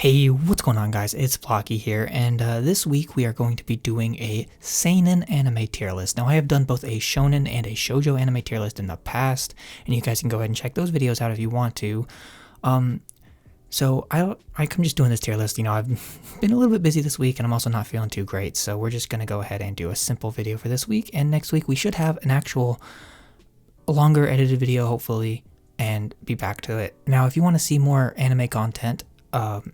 Hey, what's going on guys? It's Blocky here, and this week we are going to be doing a Seinen anime tier list. Now I have done both a shonen and a shoujo anime tier list in the past, and you guys can go ahead and check those videos out if you want to. So I'm just doing this tier list. I've been a little bit busy this week, and I'm also not feeling too great, so we're just going to go ahead and do a simple video for this week, and next week we should have an actual longer edited video, hopefully, and be back to it. Now, if you want to see more anime content,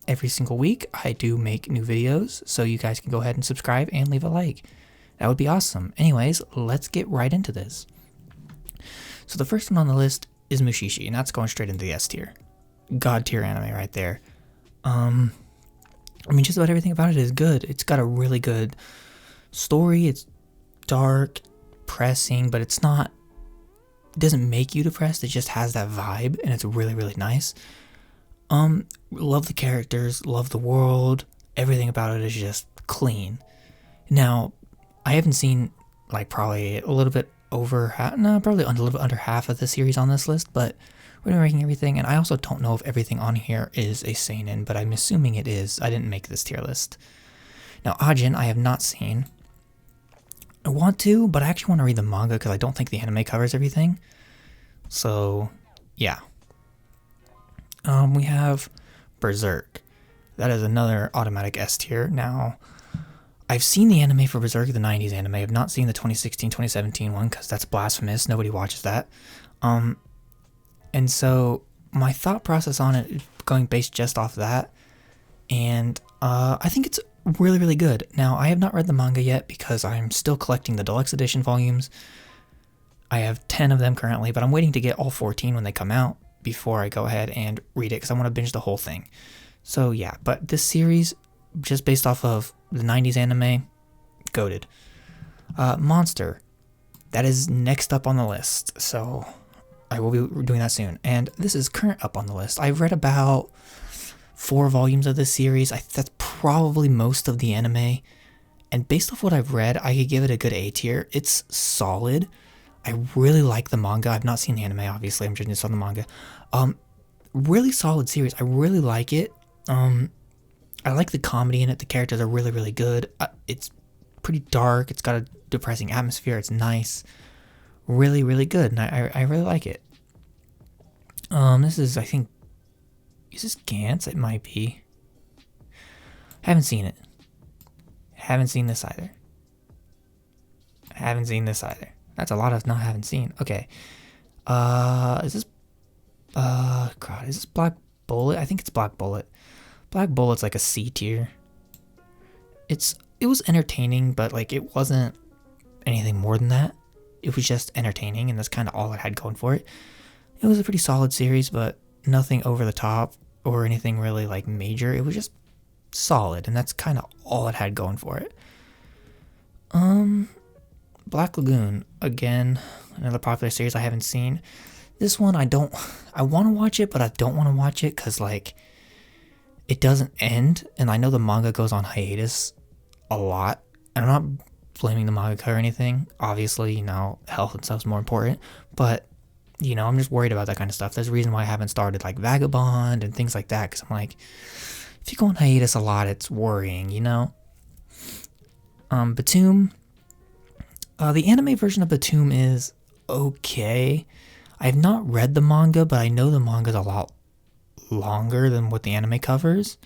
every single week I do make new videos, so you guys can go ahead and subscribe and leave a like. That would be awesome. Anyways, let's get right into this. So the first one on the list is Mushishi, and that's going straight into the S tier. God tier anime right there. Just about everything about it is good. It's got a really good story. It's dark, depressing, but it doesn't make you depressed. It just has that vibe, and it's really, really nice. Love the characters, love the world, everything about it is just clean. Now, I haven't seen probably a little bit over probably a little bit under half of the series on this list, but we're ranking everything, and I also don't know if everything on here is a seinen, but I'm assuming it is. I didn't make this tier list. Now, Ajin, I have not seen. I want to, but I actually want to read the manga because I don't think the anime covers everything. So, yeah. We have Berserk. That is another automatic S tier. Now, I've seen the anime for Berserk, the 90s anime. I've not seen the 2016-2017 one because that's blasphemous. Nobody watches that. And so my thought process on it is going based just off that. And I think it's really, really good. Now, I have not read the manga yet because I'm still collecting the deluxe edition volumes. I have 10 of them currently, but I'm waiting to get all 14 when they come out before I go ahead and read it because I want to binge the whole thing. So yeah, but this series, just based off of the 90s anime, goated. Monster, that is next up on the list, so I will be doing that soon. And this is current up on the list. I've read about 4 volumes of this series. That's probably most of the anime, and based off what I've read, I could give it a good A tier. It's solid. I really like the manga. I've not seen the anime, obviously. I'm just on the manga. Really solid series. I really like it. I like the comedy in it. The characters are really, really good. It's pretty dark. It's got a depressing atmosphere. It's nice. Really, really good. And I really like it. This is, I think, is this Gantz? It might be. Haven't seen it. Haven't seen this either. That's a lot of not haven't seen. Okay. Is this Black Bullet? I think it's Black Bullet. Black Bullet's like a C tier. It was entertaining, but it wasn't anything more than that. It was just entertaining, and that's kind of all it had going for it. It was a pretty solid series, but nothing over the top or anything really major. It was just solid, and that's kind of all it had going for it. Black Lagoon, again, another popular series I haven't seen. This one I want to watch it, but I don't want to watch it because it doesn't end, and I know the manga goes on hiatus a lot, and I'm not blaming the mangaka or anything. Obviously, health and stuff is more important, but I'm just worried about that kind of stuff. There's a reason why I haven't started Vagabond and things like that, because I'm if you go on hiatus a lot, it's worrying, Batum. The anime version of Batum is okay. I have not read the manga, but I know the manga is a lot longer than what the anime covers.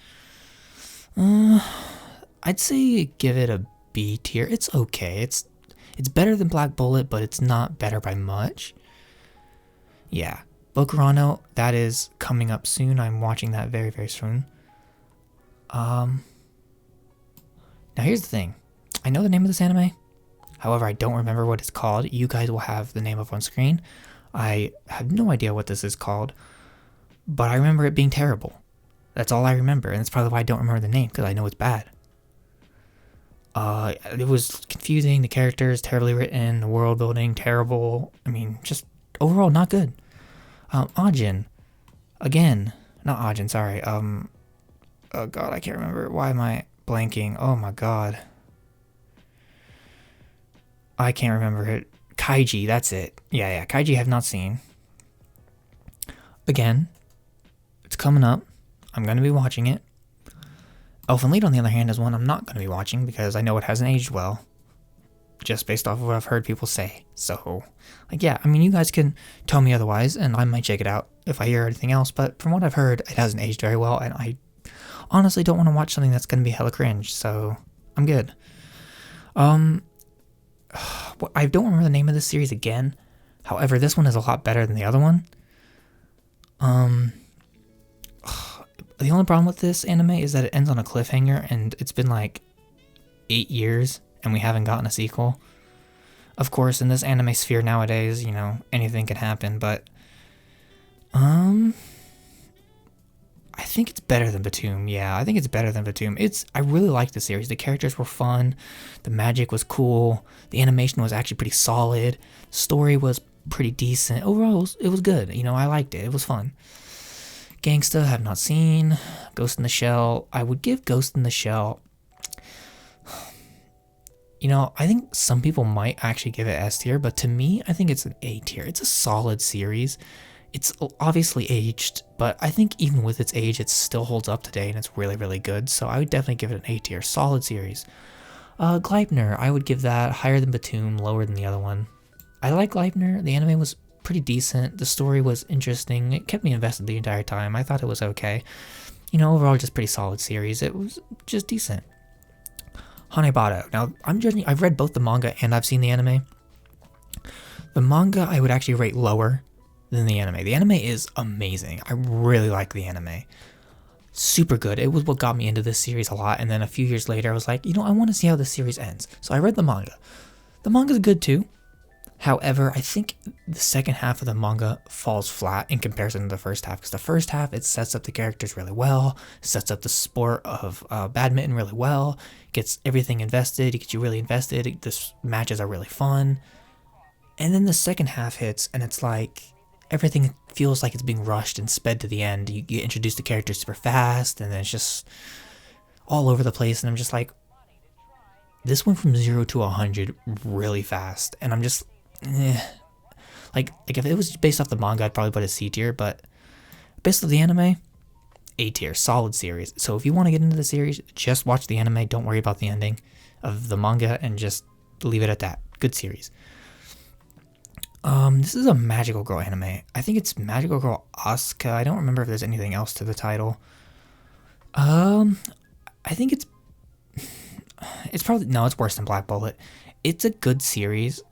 I'd say give it a B tier. It's okay. It's better than Black Bullet, but it's not better by much. Yeah. Bokurano, that is coming up soon. I'm watching that very, very soon. Now here's the thing. I know the name of this anime. However, I don't remember what it's called. You guys will have the name up on screen. I have no idea what this is called, but I remember it being terrible. That's all I remember, and that's probably why I don't remember the name, because I know it's bad. It was confusing, the characters, terribly written, the world building, terrible. Just overall not good. Ajin, again, not Ajin, sorry. Oh god, I can't remember. Why am I blanking? Oh my god. I can't remember it. Kaiji, that's it. Yeah, Kaiji I have not seen. Again, it's coming up. I'm going to be watching it. Elfen Lied, on the other hand, is one I'm not going to be watching because I know it hasn't aged well, just based off of what I've heard people say. So, like, yeah, I mean, you guys can tell me otherwise, and I might check it out if I hear anything else, but from what I've heard, it hasn't aged very well, and I honestly don't want to watch something that's going to be hella cringe, so I'm good. I don't remember the name of this series again. However, this one is a lot better than the other one. The only problem with this anime is that it ends on a cliffhanger, and it's been like 8 years, and we haven't gotten a sequel. Of course, in this anime sphere nowadays, you know, anything can happen, but I think it's better than Batum. Yeah, I think it's better than Batum. I really liked the series. The characters were fun, the magic was cool, the animation was actually pretty solid, the story was pretty decent. Overall, it was good. You know, I liked it. It was fun. Gangsta, have not seen. Ghost in the Shell. I would give Ghost in the Shell. You know, I think some people might actually give it S tier, but to me, I think it's an A tier. It's a solid series. It's obviously aged, but I think even with its age, it still holds up today, and it's really, really good. So I would definitely give it an A tier. Solid series. Gleipnir, I would give that higher than Batum, lower than the other one. I like Gleipnir. The anime was pretty decent. The story was interesting. It kept me invested the entire time. I thought it was okay. You know, overall, just pretty solid series. It was just decent. Hanabado. Now, I've read both the manga and I've seen the anime. The manga I would actually rate lower than the anime. The anime is amazing. I really like the anime. Super good. It was what got me into this series a lot, and then a few years later I was like, you know, I want to see how this series ends. So I read the manga. The manga's good too. However, I think the second half of the manga falls flat in comparison to the first half, because the first half, it sets up the characters really well, sets up the sport of badminton really well, gets everything invested, it gets you really invested, the matches are really fun. And then the second half hits, and it's like, everything feels like it's being rushed and sped to the end. You get introduced to characters super fast, and then it's just all over the place, and I'm just like, this went from 0 to 100 really fast, and I'm just, like if it was based off the manga, I'd probably put a C tier, but based off the anime, A tier, solid series. So if you want to get into the series, just watch the anime, don't worry about the ending of the manga, and just leave it at that. Good series. This is a magical girl anime. I think it's Magical Girl Asuka. I don't remember if there's anything else to the title. I think it's probably, no, it's worse than Black Bullet. It's a good series.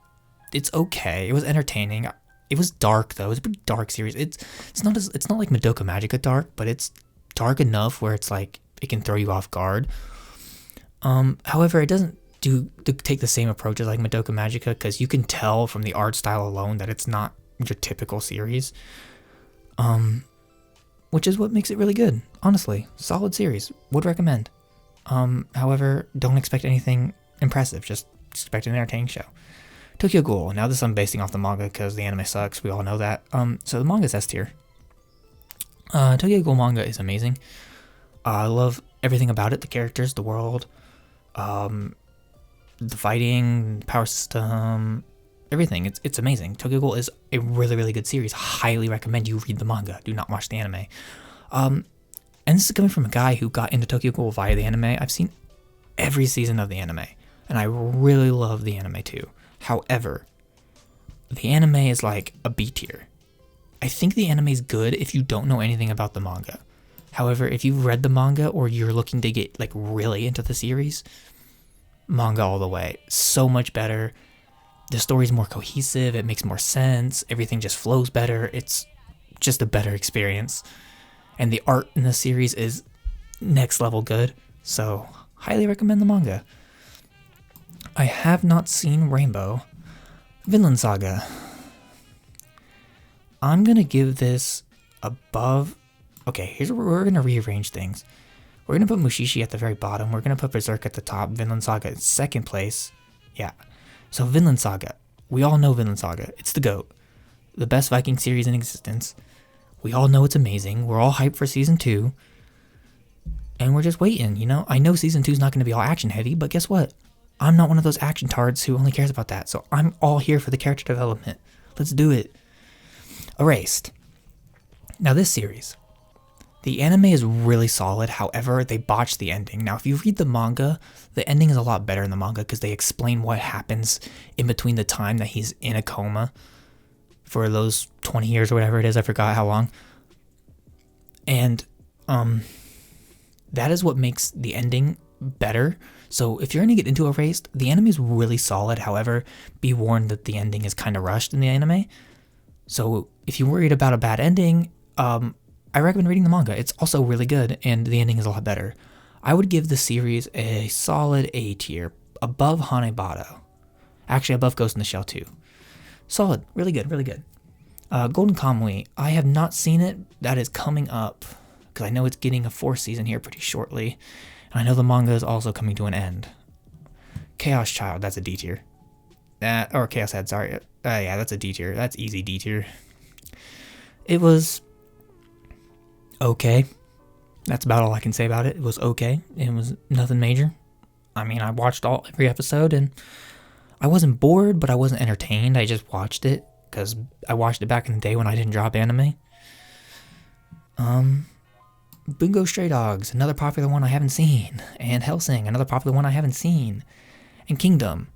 It's okay. It was entertaining. It was dark though. It's a pretty dark series. It's not like Madoka Magica dark, but it's dark enough where it's like it can throw you off guard. However, it doesn't take the same approach as like Madoka Magica, because you can tell from the art style alone that it's not your typical series. Which is what makes it really good. Honestly, solid series. Would recommend. However, don't expect anything impressive. Just expect an entertaining show. Tokyo Ghoul. Now this I'm basing off the manga because the anime sucks. We all know that. So the manga is S tier. Tokyo Ghoul manga is amazing. I love everything about it. The characters, the world, the fighting, power system, everything. It's amazing. Tokyo Ghoul is a really, really good series. Highly recommend you read the manga. Do not watch the anime. And this is coming from a guy who got into Tokyo Ghoul via the anime. I've seen every season of the anime, and I really love the anime too. However, the anime is like a B tier. I think the anime is good if you don't know anything about the manga. However, if you've read the manga or you're looking to get like really into the series, manga all the way. So much better. The story's more cohesive. It makes more sense. Everything just flows better. It's just a better experience. And the art in the series is next level good. So, highly recommend the manga. I have not seen Rainbow. Vinland Saga. I'm going to give this above. Okay, here's where we're going to rearrange things. We're going to put Mushishi at the very bottom. We're going to put Berserk at the top. Vinland Saga in second place. Yeah. So Vinland Saga. We all know Vinland Saga. It's the GOAT. The best Viking series in existence. We all know it's amazing. We're all hyped for season 2. And we're just waiting, you know? I know season 2 is not going to be all action heavy, but guess what? I'm not one of those action tards who only cares about that. So I'm all here for the character development. Let's do it. Erased. Now this series. The anime is really solid, however, they botched the ending. Now, if you read the manga, the ending is a lot better in the manga because they explain what happens in between the time that he's in a coma for those 20 years or whatever it is, I forgot how long. And that is what makes the ending better. So if you're going to get into Erased, the anime is really solid, however, be warned that the ending is kind of rushed in the anime. So if you're worried about a bad ending, I recommend reading the manga. It's also really good, and the ending is a lot better. I would give the series a solid A tier, above hanabado. Actually, above Ghost in the Shell 2. Solid, really good, really good. Golden Kamuy, I have not seen it. That is coming up, because I know it's getting a 4th season here pretty shortly, and I know the manga is also coming to an end. Chaos Child, that's a D tier. Or Chaos Head, sorry. Yeah, that's a D tier. That's easy D tier. It was okay. That's about all I can say about it. It was okay. It was nothing major. I mean, I watched every episode, and I wasn't bored, but I wasn't entertained. I just watched it because I watched it back in the day when I didn't drop anime. Bungo Stray Dogs, another popular one I haven't seen. And Hellsing, another popular one I haven't seen. And Kingdom.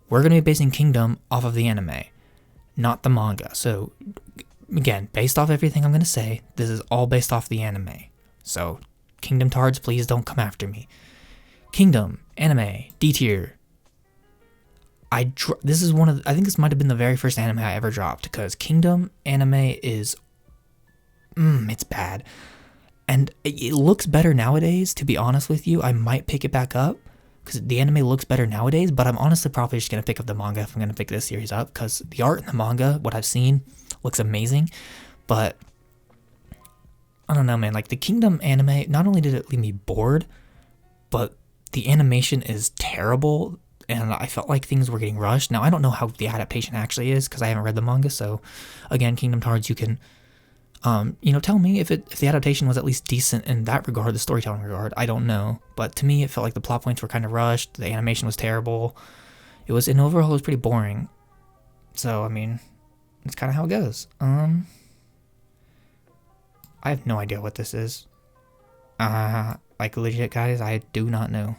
We're going to be basing Kingdom off of the anime, not the manga. So, again, based off everything I'm going to say, this is all based off the anime. So, Kingdom Tards, please don't come after me. Kingdom, anime, D tier. This is I think this might have been the very first anime I ever dropped, because Kingdom anime is, it's bad. And it looks better nowadays, to be honest with you. I might pick it back up, because the anime looks better nowadays, but I'm honestly probably just going to pick up the manga if I'm going to pick this series up, because the art in the manga, what I've seen, looks amazing. But I don't know, man, like the Kingdom anime, not only did it leave me bored, but the animation is terrible, and I felt like things were getting rushed. Now, I don't know how the adaptation actually is, because I haven't read the manga, so again, Kingdom Tards, you can tell me if the adaptation was at least decent in that regard, the storytelling regard. I don't know, but to me, it felt like the plot points were kind of rushed. The animation was terrible. And overall, it was pretty boring. So, I mean, it's kind of how it goes. I have no idea what this is. Like legit, guys, I do not know.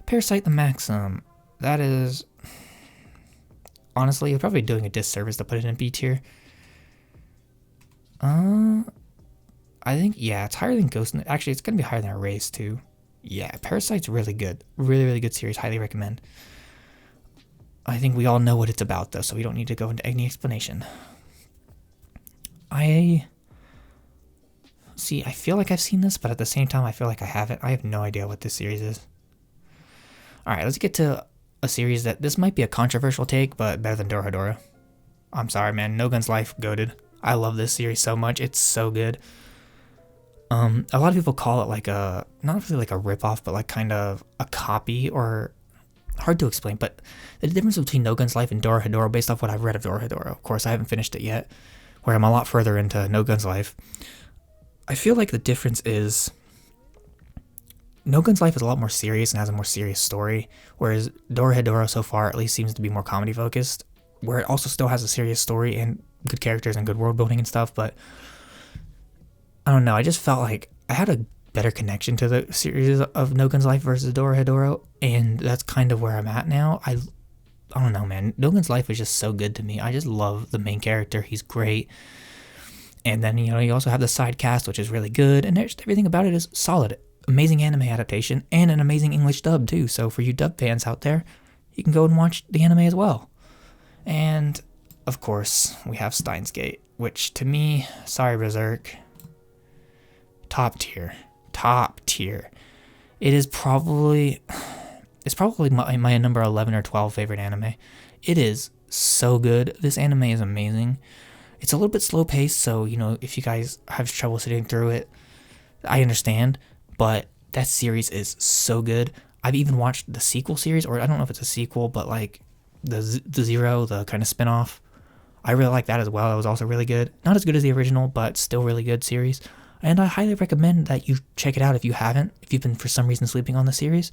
Parasite the Maxim. That is, honestly, you're probably doing a disservice to put it in B tier. I think, yeah, it's higher than Ghost. Actually, it's going to be higher than Erased, too. Yeah, Parasite's really good. Really, really good series. Highly recommend. I think we all know what it's about, though, so we don't need to go into any explanation. I feel like I've seen this, but at the same time, I feel like I haven't. I have no idea what this series is. Alright, let's get to a series that, this might be a controversial take, but better than Dorohedoro. I'm sorry, man. No Gun's Life, goated. I love this series so much. It's so good. A lot of people call it like not really like a ripoff, but like kind of a copy, or hard to explain. But the difference between No Gun's Life and Dorohedoro, based off what I've read of Dorohedoro, of course I haven't finished it yet, where I'm a lot further into No Gun's Life. I feel like the difference is No Gun's Life is a lot more serious and has a more serious story, whereas Dorohedoro so far at least seems to be more comedy focused, where it also still has a serious story and good characters and good world building and stuff, but I don't know, I just felt like I had a better connection to the series of No Gun's Life versus Dorohedoro, and that's kind of where I'm at now. I don't know, man. No Gun's Life is just so good to me. I just love the main character. He's great. And then, you also have the side cast, which is really good, and just everything about it is solid. Amazing anime adaptation, and an amazing English dub, too. So for you dub fans out there, you can go and watch the anime as well. And, of course, we have Steins Gate, which to me, sorry Berserk, top tier. It is probably my number 11 or 12 favorite anime. It is so good. This anime is amazing. It's a little bit slow paced, so if you guys have trouble sitting through it, I understand, but that series is so good. I've even watched the sequel series, or I don't know if it's a sequel, but like the Zero, the kind of spin-off. I really like that as well. It was also really good. Not as good as the original, but still really good series. And I highly recommend that you check it out if you haven't, if you've been for some reason sleeping on the series.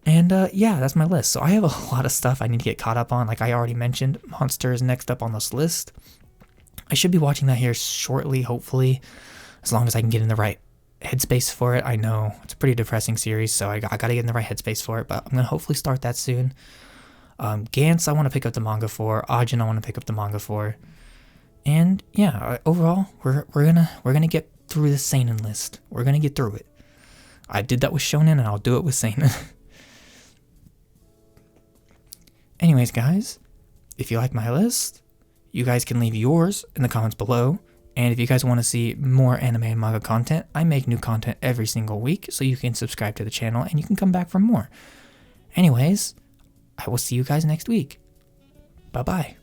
And yeah, that's my list. So I have a lot of stuff I need to get caught up on. Like I already mentioned, Monster is next up on this list. I should be watching that here shortly, hopefully. as long as I can get in the right headspace for it. I know it's a pretty depressing series, so I gotta get in the right headspace for it, but I'm gonna hopefully start that soon. Gantz I want to pick up the manga for. Ajin I want to pick up the manga for. And yeah, overall, we're gonna get through the Seinen list. We're gonna get through it. I did that with Shonen, and I'll do it with Seinen. Anyways, guys, if you like my list, you guys can leave yours in the comments below. And if you guys want to see more anime and manga content, I make new content every single week, so you can subscribe to the channel and you can come back for more. Anyways, I will see you guys next week. Bye-bye.